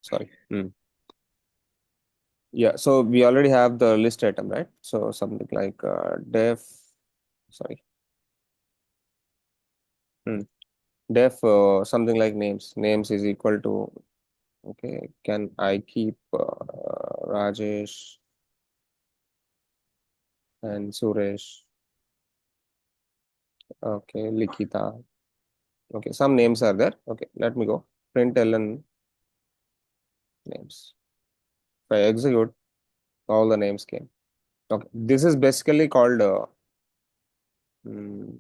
Sorry. Yeah, so we already have the list item, right? So something like def, sorry, hmm. Def something like names. Names is equal to, okay, can I keep Rajesh and Suresh? Okay, Likita. Okay, some names are there. Okay, let me go. Println names. If I execute, all the names came. Okay, this is basically called mm,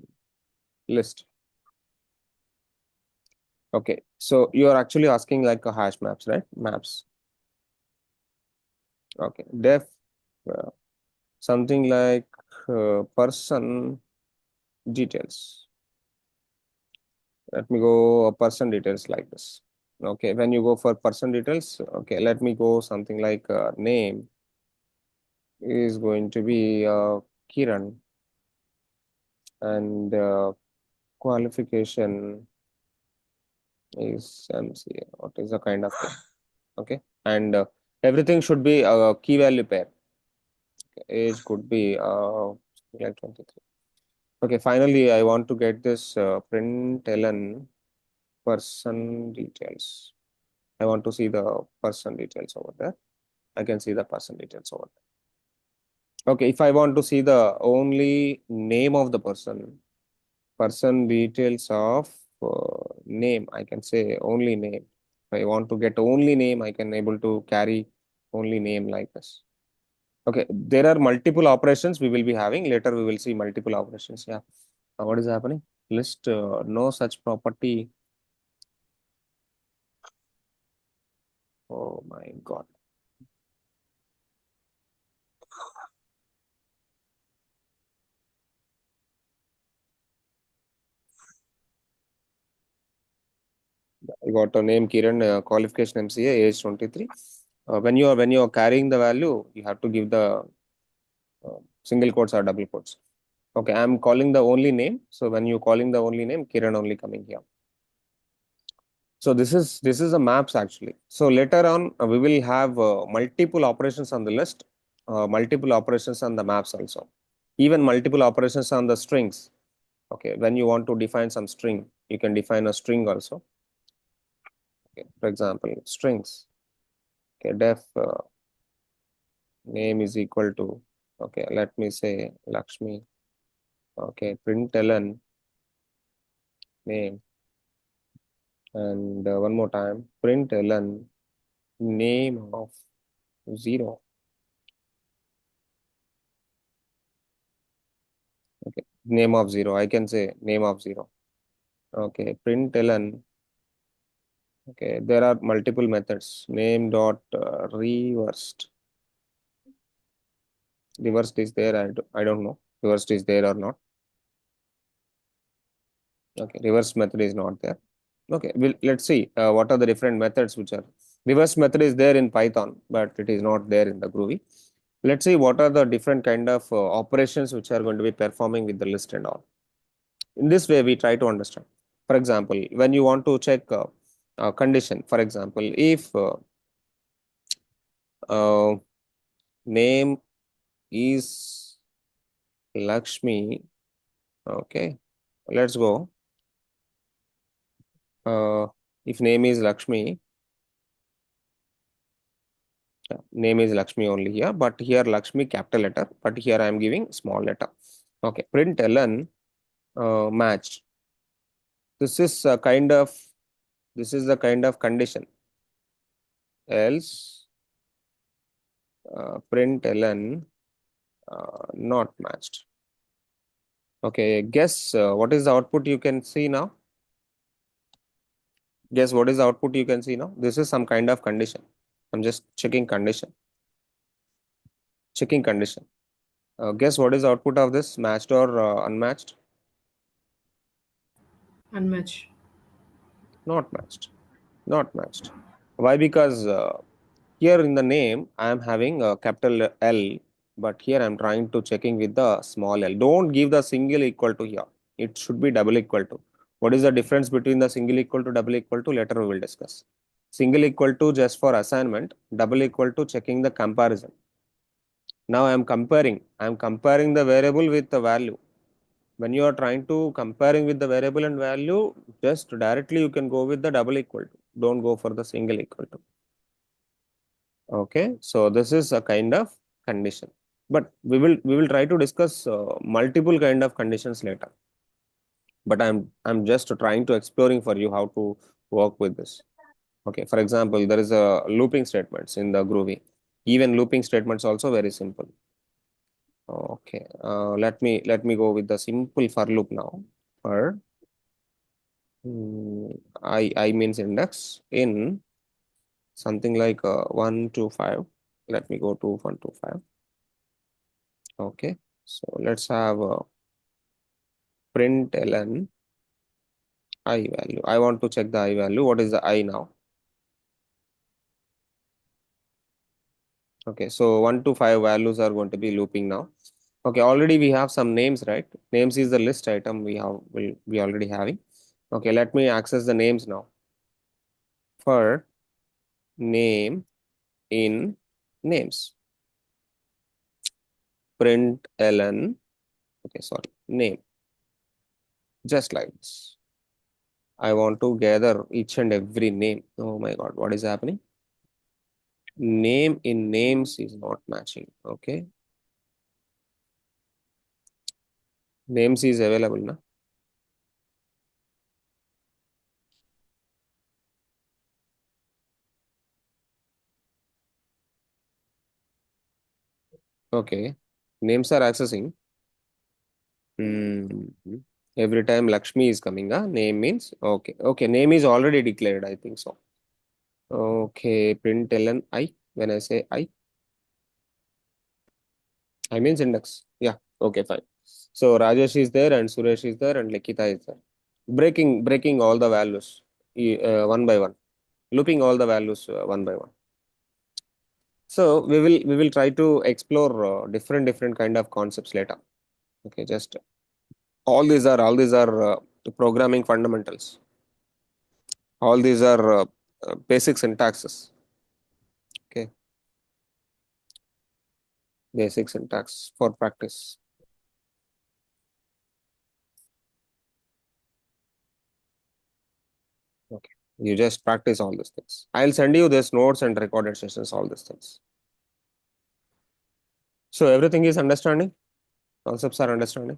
list. Okay, so you are actually asking like a hash maps, right? Maps. Okay, def uh, something like person details. Let me go person details like this. Okay, when you go for person details, okay, let me go something like name is going to be Kiran and qualification is MCA. What is the kind of thing? Okay, and everything should be a key value pair. Age could be like 23. Okay, finally, I want to get this println person details. I want to see the person details over there. I can see the person details over there. Okay, if I want to see the only name of the person details of name, I can say only name. If I want to get only name, I can able to carry only name like this. Okay, there are multiple operations we will be having. Later we will see multiple operations. Yeah. What is happening? List no such property. Oh my God. I got a name Kiran, qualification MCA, age 23. When you are carrying the value, you have to give the single quotes or double quotes. Okay, I'm calling the only name. So when you calling the only name, Kiran only coming here. So this is a maps actually. So later on, we will have multiple operations on the list, multiple operations on the maps also, even multiple operations on the strings. Okay, when you want to define some string, you can define a string also. Okay, for example, strings. Okay, def name is equal to. Okay, let me say Lakshmi. Okay, println name, and one more time, println name of 0. Okay, name of 0. I can say name of 0. Okay, println. Okay, there are multiple methods. Name dot reversed. Reversed is there. I don't know. Reversed is there or not. Okay, reverse method is not there. Okay, let's see what are the different methods which are. Reverse method is there in Python, but it is not there in the Groovy. Let's see what are the different kind of operations which are going to be performing with the list and all. In this way, we try to understand. For example, when you want to check a condition, for example, if uh, name is Lakshmi, okay, let's go. If name is Lakshmi, name is Lakshmi only here, but here Lakshmi capital letter, but here I am giving small letter. Okay, println match. This is a kind of this is the kind of condition. Else println not matched. Okay, guess what is the output you can see now? Guess what is the output you can see now? This is some kind of condition. I'm just checking condition. Checking condition. Guess what is the output of this? Matched or unmatched? Unmatched. Not matched. Not matched. Why? Because here in the name, I am having a capital L, but here I am trying to checking with the small l. Don't give the single equal to here. It should be double equal to. What is the difference between the single equal to double equal to? Later we will discuss. Single equal to just for assignment, double equal to checking the comparison. Now I am comparing the variable with the value. When you are trying to comparing with the variable and value, just directly you can go with the double equal to. Don't go for the single equal to. Okay, so this is a kind of condition, but we will try to discuss multiple kind of conditions later. But I'm just trying to exploring for you how to work with this. Okay, for example, there is a looping statements in the Groovy. Even looping statements also very simple. Okay, let me go with the simple for loop now. For I means index in something like 1 to 5. Let me go to 1 to 5. Okay, so let's have println I value. I want to check the I value. What is the I now? Okay, so 1 to 5 values are going to be looping now. Okay, already we have some names, right? Names is the list item we already having. Okay, let me access the names now. For name in names, println. Okay, sorry, name. Just like this. I want to gather each and every name. Oh my God, what is happening? Name in names is not matching. Okay, names is available now. Okay, names are accessing. Hmm. Every time Lakshmi is coming, name means okay. Okay, name is already declared. I think so. Okay, println I. When I say I means index. Yeah. Okay, fine. So Rajesh is there and Suresh is there and Likita is there. Breaking all the values one by one, looping all the values one by one. So we will try to explore different kind of concepts later. Okay, just all these are programming fundamentals. All these are basic syntaxes. Okay, basic syntax for practice. Okay, you just practice all these things. I'll send you this notes and recorded sessions, all these things. So everything is understanding. Concepts are understanding.